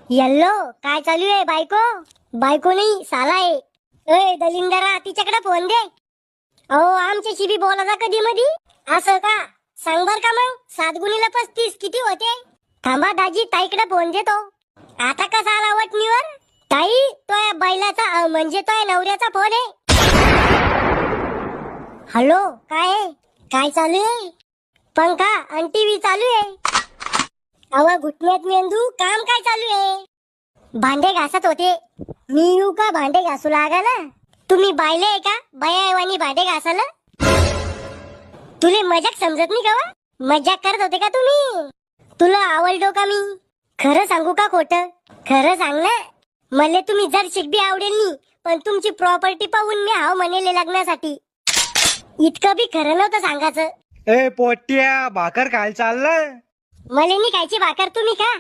Yellow काय चालू आहे बायको? बायको नाही साला आहे. ए दलिंदरा तिच्याकडे फोन दे. अहो आमच्याशी बी बोलायचा कधी मधी. असं का? सांग बर का मग 7 x 35 किती होते? थांबा दाजी ताईकडे फोन देतो. आता कसा आला वटणीवर? ताई तो या बैलाचा म्हणजे तो या नवऱ्याचा फोन आहे. हॅलो काय आहे? काय चालू आहे? पंखा आणि टीव्ही चालू आहे. अहो घुटण्यात मेंदू काम काय चालू आहे? भांडे घासत होते. मी येऊ का भांडे घासू लागायला? तुम्ही बायले आहे का बायावानी भांडे घासायला? तुले मजाक समजत नाही का वा? मजाक करत होते का तुम्ही? तुला आवडलो का मी? खरं सांगू का खोटं? खरं सांग ना. मले तुम्ही जर शिकबी आवडेल नी, पण तुमची प्रॉपर्टी पाहून मी हाव म्हणेले लग्नासाठी. इतकं बी खरं नव्हतं सांगायचं. ए पोट्या भाकर खायला चाललं. मले नी खायची भाकर तुम्ही खा.